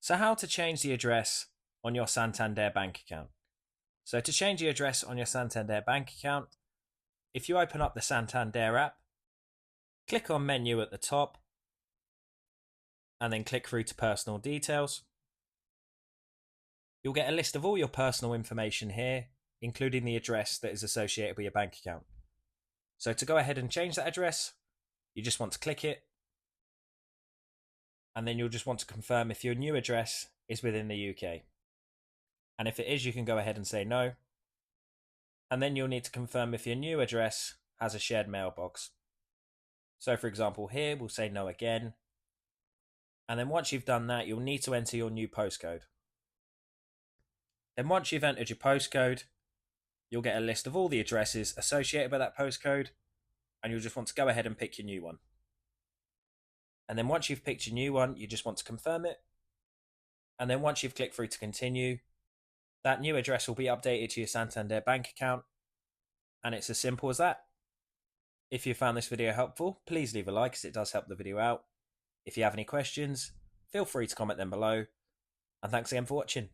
So how to change the address on your Santander bank account. So to change the address on your Santander bank account, if you open up the Santander app, click on menu at the top, and then click through to personal details. You'll get a list of all your personal information here, including the address that is associated with your bank account. So to go ahead and change that address, you just want to click it, and then you'll just want to confirm if your new address is within the UK. And if it is, you can go ahead and say no. And then you'll need to confirm if your new address has a shared mailbox. So for example, here we'll say no again. And then once you've done that, you'll need to enter your new postcode. Then once you've entered your postcode, you'll get a list of all the addresses associated with that postcode, and you'll just want to go ahead and pick your new one. And then once you've picked your new one, you just want to confirm it. And then once you've clicked through to continue, that new address will be updated to your Santander bank account. And it's as simple as that. If you found this video helpful, please leave a like as it does help the video out. If you have any questions, feel free to comment them below. And thanks again for watching.